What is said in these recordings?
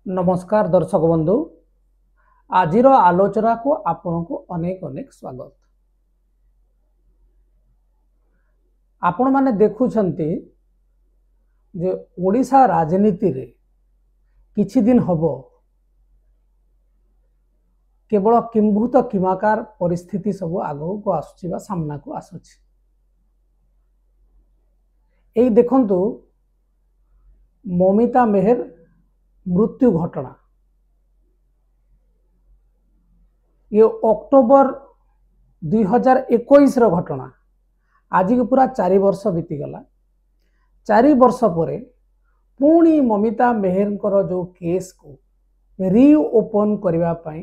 नमस्कार दर्शक बंधु आजिर आलोचना को आपण को अनेक अनेक स्वागत। आपण माने देखुछंती जे ओडिशा राजनीति रे किछि दिन हबो केवल किंभूत किमाकार परिस्थिति सब आगो को आसुछि बा सामना को आसुछि। एई देखंतु ममिता मेहर मृत्यु घटना ये अक्टोबर 2021 घटना आज की पूरा 4 वर्ष बीतीगला। 4 वर्ष पर पुणी ममिता मेहर जो केस को रीओपन करने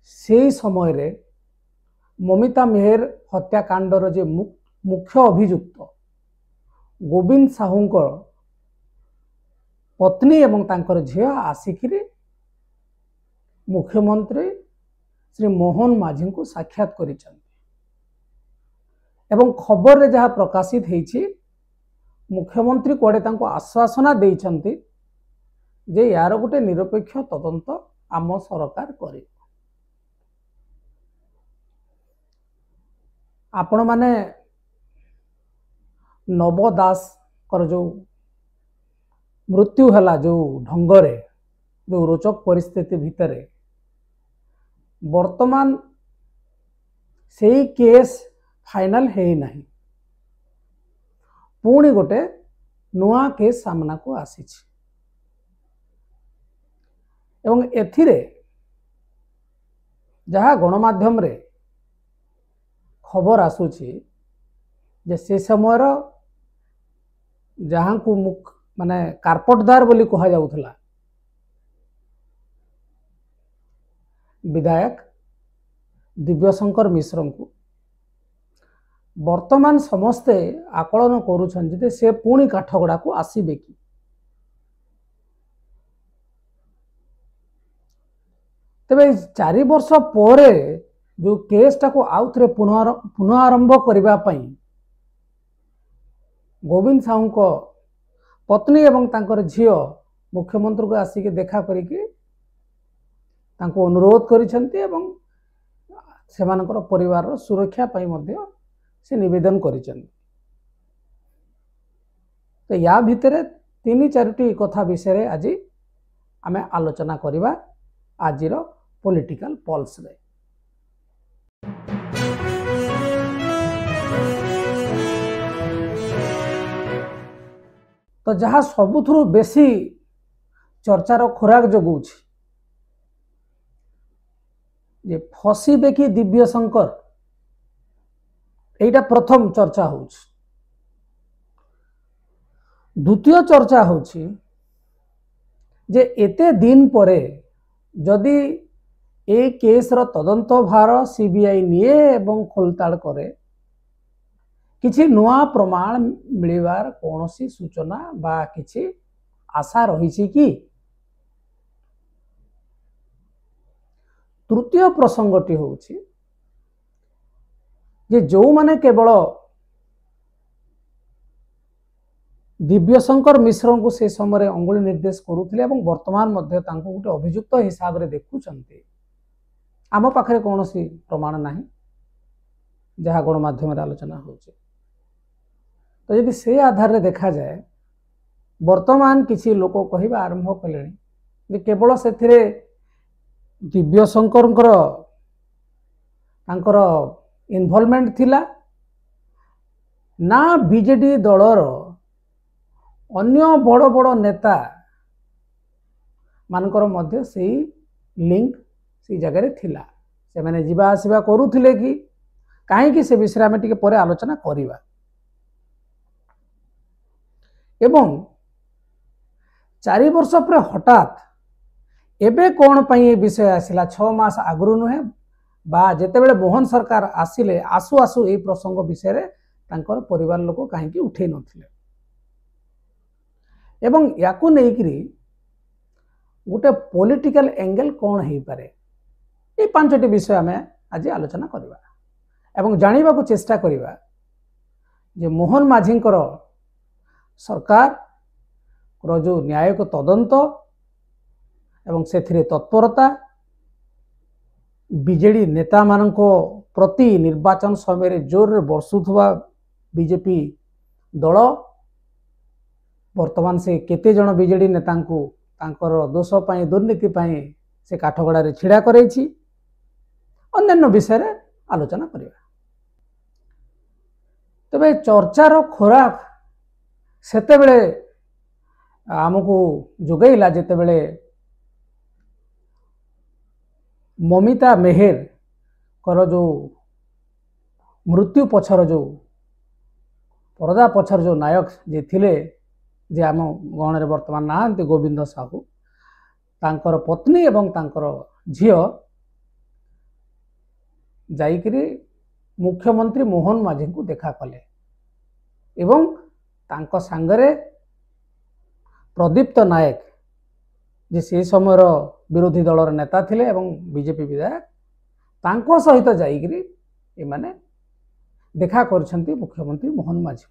से समय रे ममिता मेहर हत्याकांडर जे मुख्य अभियुक्त गोविंद साहू पत्नी एवं तांकर झिया आसिकी मुख्यमंत्री श्री मोहन माझी को साक्षात करिसेंती एवं खबर रे जहाँ प्रकाशित होईछि मुख्यमंत्री कोडे तांको आश्वासना देइछंती जे यार गोटे निरपेक्ष तदंत आम सरकार करे। आपण माने नव दास कर जो मृत्यु हला जो ढंगरे जो रोचक परिस्थिति भितरे वर्तमान से केस फाइनल है नहीं पुणी गोटे नुआ केस सामना को आसी एवं एथिरे जहाँ गणमाध्यम रे खबर आसुची जे से समय जहाँ को मुख माने कारपटदार बोली कहा जाउथला विधायक दिव्यशंकर मिश्र को वर्तमान समस्ते आकलन करुछन जे से पुणी काठगड़ा को आसीबे कि तबे 4 वर्ष पर जो केसटा को आउथरे पुनः आरंभ करिबा पई गोविंद साहू को पत्नी एवं तांकर झियो मुख्यमंत्री को आसिक देखा करिके तांको अनुरोध करिसेंती एवं सेमानकर परिवार सुरक्षा पई मध्य से निवेदन करिसेंती। तो या भितरे 3-4टी कथा विषय आज आमे आलोचना करिबा आजिर पॉलिटिकल पल्स रे। तो जहाँ सबुथुरु बेसी चर्चार खोराक जगुछि जे फसीबे कि दिव्यशंकर एटा प्रथम चर्चा होछि। द्वितीय चर्चा होछि जे एते दिन परे जदि ए केस रो तदंत भार सीबीआई निये एवं खोलताड़ करे किछि नुआ प्रमाण मिलिबार कौनसी सूचना बा किछि आशा रही कि। तृतीय प्रसंगटी होछि जे जो माने केवल दिव्यशंकर मिश्र को से समय अंगुली निर्देश करुथिले एवं वर्तमान मध्य तांको गोटे अभियुक्त हिसाब रे देखुचंती आम पाखरे कौनसी प्रमाण नाही जहाँ गणमाध्यम आलोचना होछि। तो यदि से आधार रे देखा जाए वर्तमान किसी लोक कहवा आरंभ कले केवल से दिव्यशंकर इन्वॉल्वमेंट थिला ना बीजेडी दलर अन्य बड़ बड़ नेता मानकर मध्य से लिंक से जगह थिला से माने जीवा आसीबा करूथिले कि काहे से विषय आमे टिके परे आलोचना करिबा। एवं 4 वर्ष पर हठात एबे कौन पाई विषय आसिला 6 मास आगु नुहे बा जेतेबेले मोहन सरकार आसिले आसु आसु ए प्रसंग विषय रे तांकर परिवार लोक काहे उठे नथिले एवं याकू नेइकरी गोटे पॉलिटिकल एंगल कौन हो पारे ये 5टी विषय आमे आज आलोचना करबा एवं जानिबा को चेष्टा करबा जे मोहन माझींकर सरकार जो न्यायिक तदंत एवं से तत्परता बीजेडी नेता मानक प्रति निर्वाचन समय जोर बर्षुवा बीजेपी दल वर्तमान से केते जन बीजेडी नेता दोष दुर्नीति से काठगड़ा छिड़ा करैछि अन्य विषय रे आलोचना करिया। तबे चर्चार खोराक सेते बेले आमको जोगैला जेते बेले ममिता मेहेर कर जो मृत्यु पछर जो परदा पछर जो नायक जे थिले जे आम गण रे वर्तमान नाहंती गोविंद साहू तांकर पत्नी एवं तांकर झियो जाइकरी मुख्यमंत्री मोहन माझी को देखा कले एवं तांको सांगरे प्रदीप्त नायक जे से समय विरोधी दलर नेता थिले एवं बीजेपी विधायक तांको सहित जाइकरी ए माने देखा करछंती मुख्यमंत्री मोहन माझी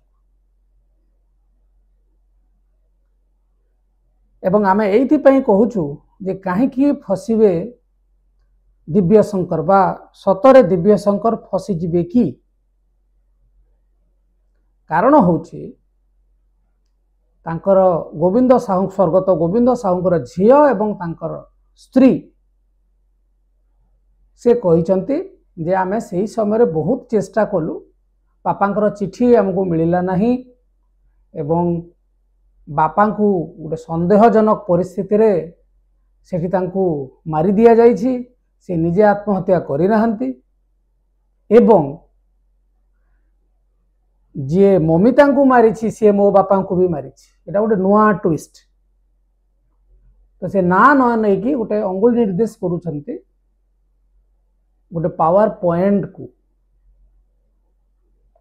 एवं आमे एइथि पई कहूछु जे काहे कि फसिबे दिव्य शंकर बा सतरे दिव्य शंकर फसी जिबे कि कारण होछि तांकर गोविंद साहू स्वर्गत गोविंद साहूंकर झियो एवं तांकर स्त्री से कहिसंती जे आमे सेही समय बहुत चेष्टा कलु बापांकर चिठी हमको मिलिला नहीं एवं बापा को गोटे संदेहजनक परिस्थिति रे सेठी तांको मारी दिया जाइछि से निजे आत्महत्या करि नाहंती एवं जे ममिता को मारिछि से मो बापा को भी मारिछि एटा गोटे नुआ ट्विस्ट तो से ना न नै कि गोटे अंगुल निर्देश करूछंती गोटे पावर पॉइंट को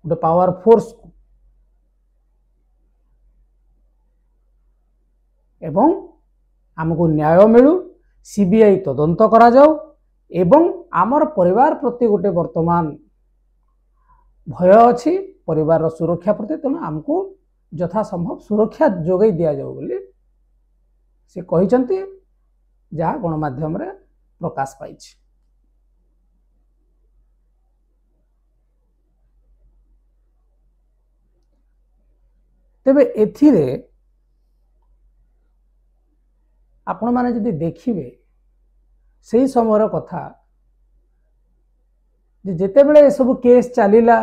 गोटे पावर फोर्स को एवं आमको न्याय मिलू सीबीआई तदंत करा जाऊ एवं आमर परिवार प्रति गोटे वर्तमान भय अच्छी परिवार सुरक्षा प्रति तेणु आमको यथा संभव सुरक्षा जोगई दिया जाऊ बोली से कहिसंती जहाँ गणमाध्यम रे प्रकाश पाई। तेबे एथिरे आपण माने जदि देखिबे सही समय कथा जेते बेले सब केस चलीला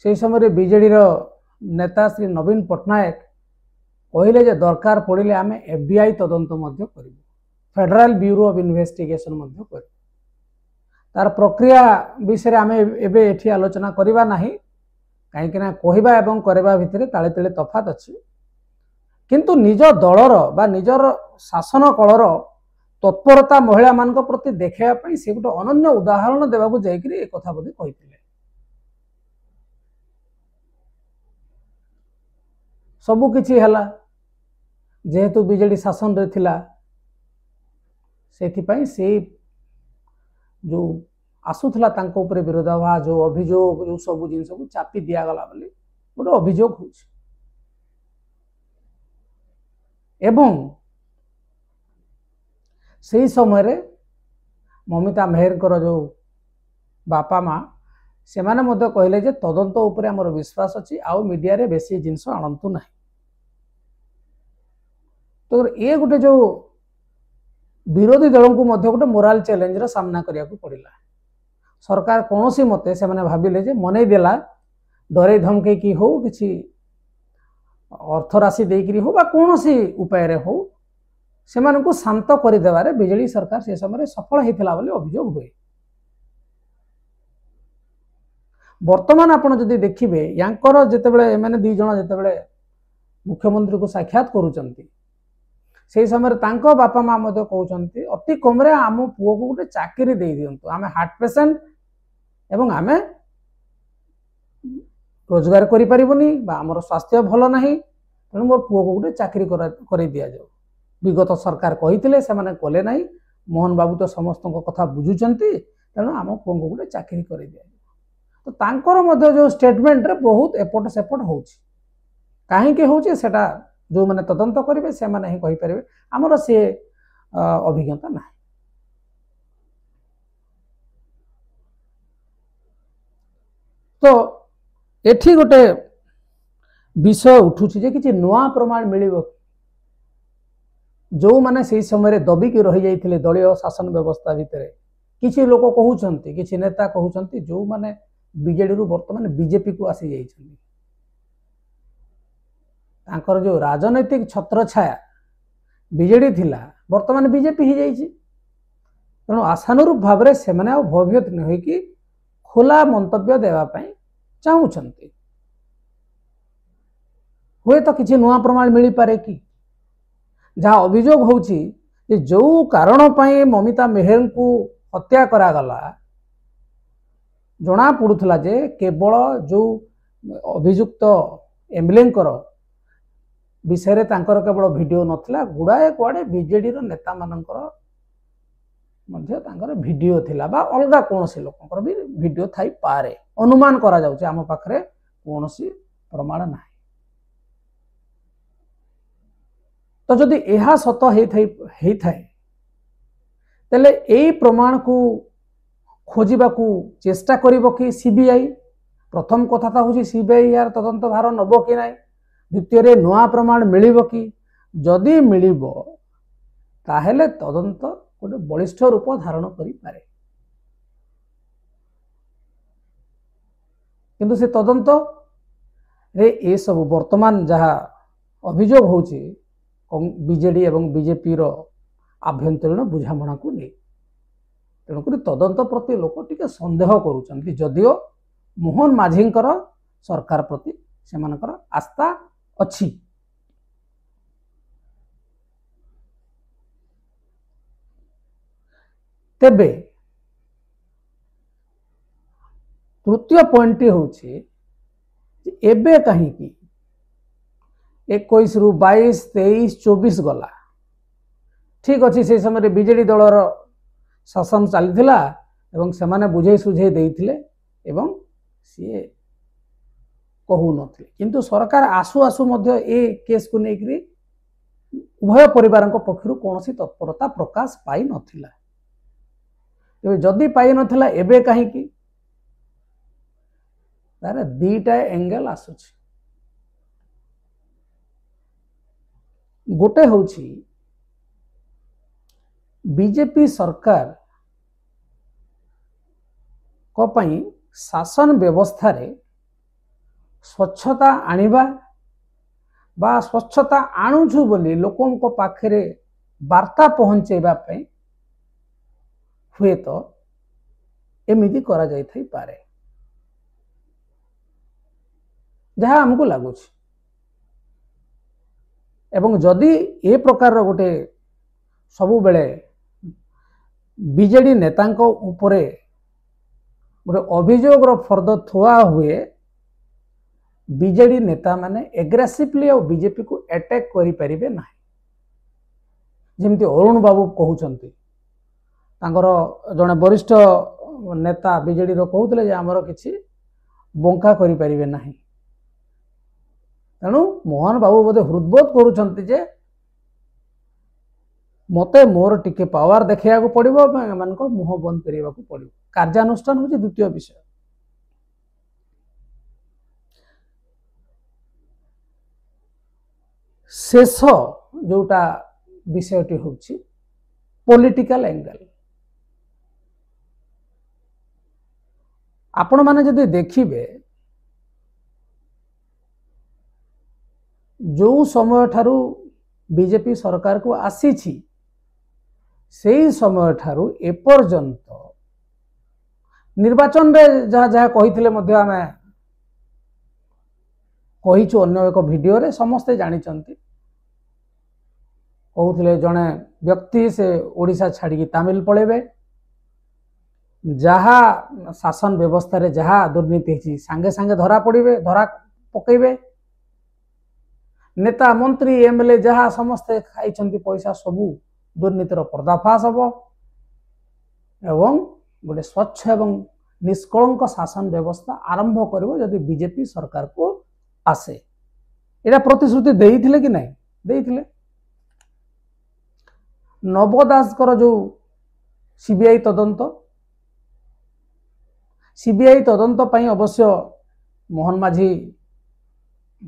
से समय बीजेडी नेता श्री नवीन पट्टनायक कहले जे दरकार पड़िले आमे एफबीआई तदंत मध्य करिबो फेडरल ब्यूरो ऑफ इन्वेस्टिगेशन मध्य करिबो तार प्रक्रिया विषय आमे एबे एठी आलोचना करिबा नाही काहे कि ना कहबा एवं करबा भितरे ताळे ताळे तफात अछि किंतु निज दलर बा निजर शासन कलर तत्परता महिला मान प्रति देखा से गोटे अनन्य उदाहरण देवाक जाइकरी एक कथा बोधे कहिथिले सबु किछि हला जेहेतु बीजेडी शासन रे थिला सेथिपाई से जो आसुथला तांको ऊपर विरोधाभास जो अभियोग जो सब जिन सब चापी दिया गला बोली गोटे अभियोग होछि एवं से समय ममिता मेहर जो बापा माँ से माने कहले जे तदंत उपरे हमर विश्वास अछि आउ मीडिया रे बेसी जिनस आणंतु नाही तो ये गोटे जो विरोधी दल को मध्य गोटे मोराल चैलेंज रा सामना करिया को पड़िला सरकार कोनोसी मते से माने भाबिले जे मनै देला डरे धमके की हो किछि अर्थ राशि देकरी हो बा कोनोसी उपाय रे हो से मानको शांत कर देवारे बिजेडी सरकार से समय सफल होता बोली अभियोग हुए वर्तमान आपन जदि देखिबे यांकर जेतेबेले माने दी जण जेतेबेले मुख्यमंत्री को साक्षात करूचंती से समय तांको बापा माँ मध्य कहउचंती अति कम रे आम पुओ को गोटे चाकरी दे दियंतु आमे हार्ट पेशेंट एवं आमे रोजगार करि परिबोनी बा हमर स्वास्थ्य भलो नाही तेणु मोर पुओ को गोटे चाकरी कर दिया जाऊ विगत सरकार कही से माने कले नहीं मोहन बाबू तो समस्त कथा बुझुचंती तेणु आम पुओ को गोटे चाकरी कर दिया तो तांकर मध्य जो स्टेटमेंट रे बहुत एपट सेपट होउची काहे के होउची सेटा जो मैंने तदंत करेंगे से मैंने ही कहीपर आमर सी अभिज्ञता ना। तो एठी गोटे विषय उठुची जे किछि नुआ प्रमाण मिलिबो जो माने से समय दबिकी रही जाइथिले दलीय शासन व्यवस्था भितर किछि लोक कहउछंती किछि नेता कहउछंती जो माने बीजेडी रु वर्तमान बीजेपी को आसी जाइछंती तांकर जो राजनैतिक छत्र छाया बीजेडी थिला वर्तमान बीजेपी ही जाइछि तेणु आशानुरूप भाव में से भयभीत न होइकि खोला मंतव्य देवा पई चाहूछंती हुए तो किसी नुआ प्रमाण मिल पारे कि जहाँ अभियोग होउछि जे जो कारण पई ममिता मेहर को हत्या करागला जना पड़ुला जे केवल जो अभियुक्त एमएलए विषय रे तांकर केवल वीडियो नथिला गुड़ाए कुआडे बीजेडी रो नेता मानकर मध्य तांकर वीडियो थिला बा अलगा कोनोसी लोकंकर भी वीडियो थाई पारे अनुमान करा जाउछि आम पाखरे कोनोसी प्रमाण नाही। तो जदि यह सत होता तेले यही प्रमाण को खोजा को चेष्टा करिबो कि सीबीआई प्रथम कथा हूँ सीबीआई यार तदंत भार नब कि ना द्वितीय नुआ प्रमाण मिलिबो कि जदि मिलिबो ताहेले तदंत गोटे बलिष्ठ रूप धारण करि पारे किंतु से तदंत रे ए सब वर्तमान जहाँ अभियोग होउछि बीजेडी एवं बीजेपी रो आभ्यंतरीण बुझामणा को नहीं तेणुक तदंत प्रति लोक टिके संदेह करुचंती जदियो मोहन माझींकर सरकार प्रति सेमानकर आस्था अछि। तेबे तृतीय पॉइंट होछि एबे कहीं 21 रु 22 23 24 गला ठीक अच्छी से समय बीजेडी दलर शासन चलीथिला एवं सेमाने बुझे सुझे देइथिले एवं सी कहू नथिले किंतु सरकार आसु आसु मध्य ए केस को लेकरी उभय परिवार पक्षर कौन तत्परता प्रकाश पाई नथिला जदि पाई नथिला एबे कहीं तार दीटा एंगल आसुछि गोटे होछि बीजेपी सरकार को पई शासन व्यवस्था रे स्वच्छता आनिबा बा स्वच्छता आणुछु बोली लोकों को पाखरे वार्ता पहुंचेबा पई हुए तो एमिति करा जाई थई पारे जहाँ हमको लगुच एवं जदि ए प्रकार गोटे सबु बेले बीजेडी नेतांको उपरे गोटे अभियोग फर्द थुआ हुए बीजेडी नेता माने एग्रेसिवली और बीजेपी को अटैक करि परिबे नाही जेमती अरुण बाबू कहउचंती तांकर जने वरिष्ठ नेता बीजेडी रो कहउतले जे हमरो किछि बंका करि परिबे नाही तेणु मोहन बाबू बोधे हृदबोध करुचंती जे मते मोर टिके पावर देखिया को पड़िबो मान को मुह बंद करिया को पड़िबो कार्यानुष्ठान होछि द्वितीय विषय। शेष जोटा विषयटी होछि पॉलिटिकल एंगल आपण माने जदि देखिबे जो समय ठारू बीजेपी सरकार को आसीछि सेही समय ठारू एपर्यंत निर्वाचन रे जहाँ जहाँ कहिथिले मध्य आमे कहिछु अन्य एक वीडियो रे समस्ते जानिचंती कहउथिले जने व्यक्ति से ओडिशा छाड़ी तमिल पळेबे जहाँ शासन व्यवस्था रे जहाँ दुर्नीति छी सांगे सांगे धरा पड़िबे धरा पकेबे नेता मंत्री एमएलए जहाँ समस्ते खाई पैसा सबू दुर्नीतिर पर्दाफाश हम एवं गोटे स्वच्छ एवं निष्कलंक शासन व्यवस्था आरंभ करिवो यदि बीजेपी सरकार को आसे एटा प्रतिश्रुति देइथिले कि नहीं देइथिले। नव दास जो सीबीआई तदंत पई अवश्य मोहन माझी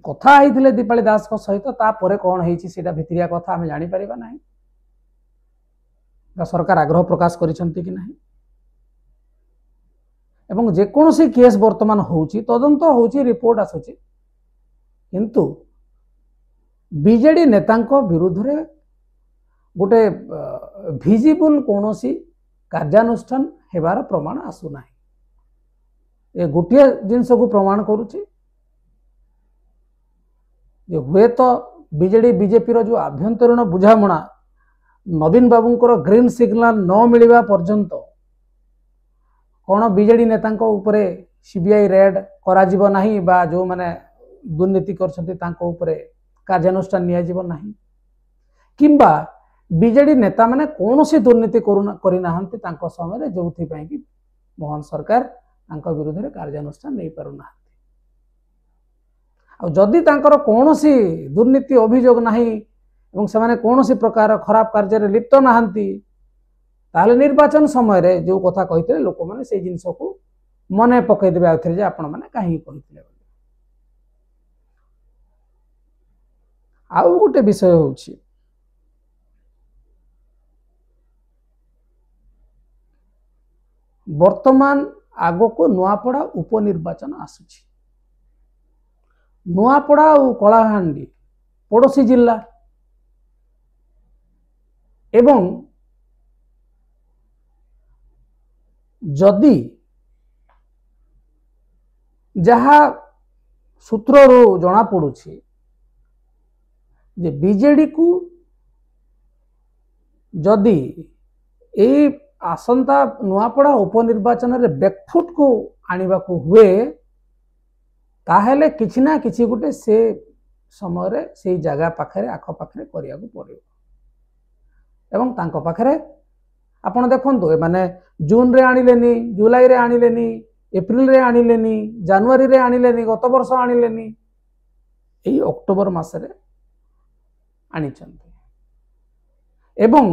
कथा होइथिले दीपाली दास को सहित तापर कौन होइछि सेटा भितरिया कथा आम जानी परिबा नहीं सरकार आग्रह प्रकाश करिसंती कि नहीं एवं जेकोसी केस वर्तमान होउछि तदंत होउछि रिपोर्ट आसुछि किंतु बीजेडी नेतांको विरुद्ध रे गोटे विजिबल कोनोसी कार्यानुष्ठान हेबार प्रमाण आसु नाही। ए गोटे जिनस को प्रमाण करूछि जे हुए तो बीजेडी बीजेपी रो जो आभ्यंतरीण बुझामणा नवीन बाबूंकर ग्रीन सिग्नल न मिलिबा पर्यंत कौन बीजेडी नेतांको उपरे सीबीआई रेड करा जिवो नाही बा जो माने दुर्नीति करछन्ती तांको उपरे कार्यानुष्ठान निया जिवो नाही किंबा बीजेडी नेता माने कोनोसी दुर्नीति करि नाहंती तांको समय रे जोथि पई कि मोहन सरकार तांको विरुद्ध रे कार्यानुष्ठान नै पारु नाहंती आ जदि तांकर कोनोसी दुर्नीति अभियोग नाही एवं से कौन प्रकार खराब कार्य लिप्त नहांती ताले निर्वाचन समय रे जो कथा कहते लोक मैंने से जिनस को मन पकईदे आउे आपण मैंने कहीं कहते। आउ गोटे विषय होछि वर्तमान आगो को नुआपड़ा उपनिर्वाचन आसुछि। नुआपड़ा और कलाहांडी पड़ोसी जिला एवं जदि जहा सूत्र जना पड़ुछि जे बीजेडी को जदि ए आसंता नुआपड़ा उपनिर्वाचन रे बैकफुट को आनिबा को हुए ताहेले किछि ना किछि गुटे से समय रे से जगह पाखरे आख पाखरे करिया को पड़ियो एवं तांको पाखरे आपण देखंतु ए माने जून रे आनिलेनी जुलाई रे आनिलेनी एप्रिल रे आनिलेनी जनवरी रे आनिलेनी गत वर्ष आनिलेनी एई अक्टोबर मास रे आनिचंती एवं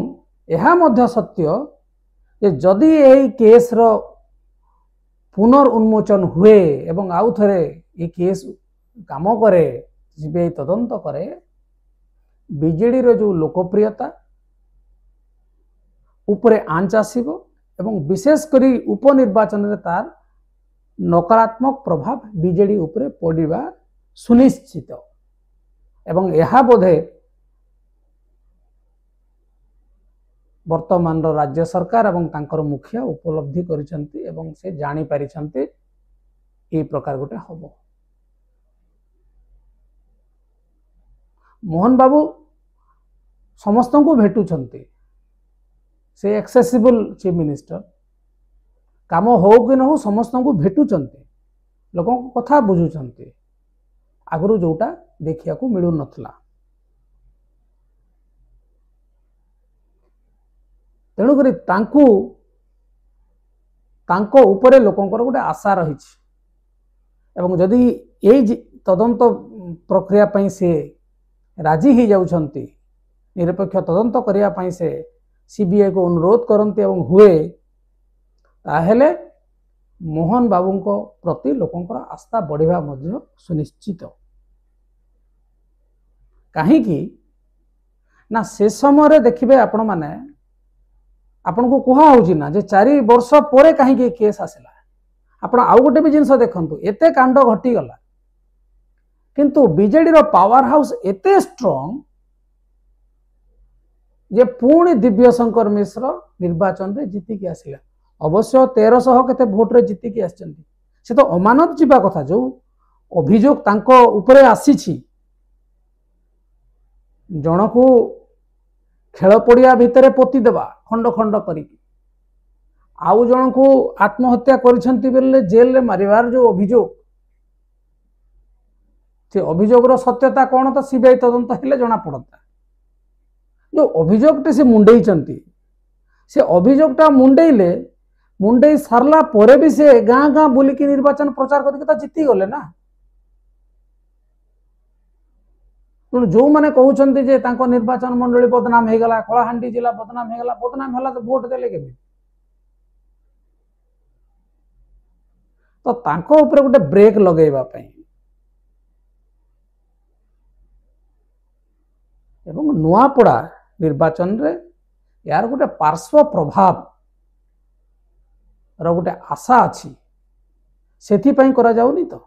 एहा मध्य सत्य जे जदि एई केस रो पुनर्उन्मोचन हुए एवं आउ थरे ए केस काम करे सीबीआई तदंत करे बीजेडी रो जो लोकप्रियता उपरे आंच आसीबो एवं विशेष करी उपनिर्वाचन रे तार नकारात्मक प्रभाव बीजेडी उपरे पड़िबा सुनिश्चित एवं यह बोधे वर्तमान राज्य सरकार एवं तांकर मुखिया उपलब्धि करिसंती एवं से जानी पारिसंती ए प्रकार गोटे हबो। मोहन बाबू समस्त को भेटुछंती से एक्सेसिबल चीफ मिनिस्टर काम हो कि न हो समस्त को भेटुछंती लोकों को कथा बुझुछंती आगु जोटा देखिया को मिलु नथला तेणु करी तांको उपरे लोकंकर गोटे आशा रही एवं जदि यही तदंत प्रक्रिया पई से राजी ही जाउछंती निरपेक्ष तदंत करिया पई से सीबीआई को अनुरोध करते एवं हुए ताहेले मोहन बाबू को प्रति लोकंकर आस्था बढ़िबा मध्य सुनिश्चित कहीं ना से समय देखिए आपण माने आपण को कहा होची ना जे 4 वर्ष परे कहीं केस आसला आपण आउ गोटे भी जिनस देखंतु एते कांड घटी गला किंतु बीजेडी रो पावर हाउस एते स्ट्रांग जे पुणी दिव्य शंकर मिश्र निर्वाचन रे जीति के आसिला अवश्य 1300 केते भोट रे जीति के आछंती से तो अमानत जीवा कथा जो अभियोग तांको ऊपरे आसीछि जण को खेल पड़िया भितर पोती देवा खंड खंड करी आउ जन को आत्महत्या करिसंती बेले जेल रे मारिवार जो अभियोग से अभियोग रो सत्यता कौन तो सीबीआई तदंत हेले जना पड़ता जो अभियोगटे से मुंडेइचंती से अभियोगटा मुंडेई सारला परे भी से गाँ गाँ बुलिकी निर्वाचन प्रचार करके तो जीती गले ना तेणु जो मैंने कहते जे तांको निर्वाचन मंडली बदनाम हो गला, कलाहांडी जिला बदनाम हो गला, बदनाम है तो भोट देले के तो तांको ऊपर गोटे ब्रेक लगेवा पई एवं नुआपड़ा निर्वाचन रे यार गोटे पार्श्व प्रभाव रो गोटे आशा अच्छी से करा जाउनी तो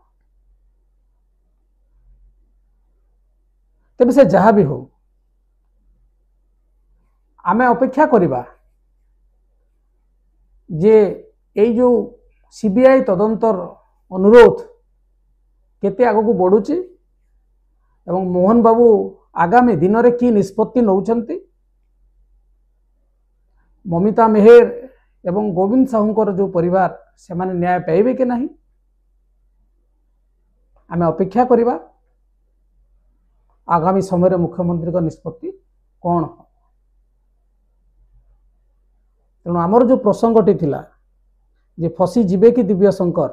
तेबे से जहाँ भी हो आमे अपेक्षा करिबा जे ए जो सीबीआई तदंतर अनुरोध केते आगो को बढ़ुची एवं मोहन बाबू आगामी दिन में कि निष्पत्ति नौचंती, ममिता मेहर एवं गोविंद साहूंकर जो परिवार से माने न्याय पाइबे कि नहीं आमे अपेक्षा करिबा। आगामी समय मुख्यमंत्री का निष्पत्ति कौन हो तेणु आमर जो प्रसंगटी थिला जे फसी जीवे कि दिव्य शंकर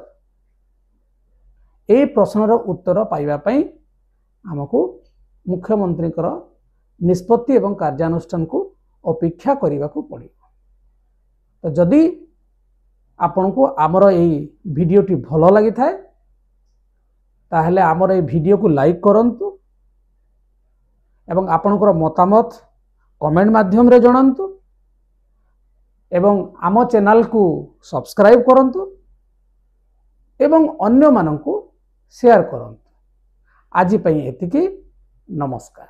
ए प्रश्नर उत्तर पाइबा पई आमको मुख्यमंत्री निष्पत्ति एवं कार्यानुष्ठान को अपेक्षा करने को पड़े। तो जदि आपण को आमर यही भिडियोटी भल लगी थाए ताहले आमर ये भिडियो को लाइक करंतु एवं आपणकर मतामत कमेंट माध्यम रे जणांतु एवं आम चैनल को सब्सक्राइब करंतु एवं अन्य मानंकु शेयर करंतु। आज पई एतिकी नमस्कार।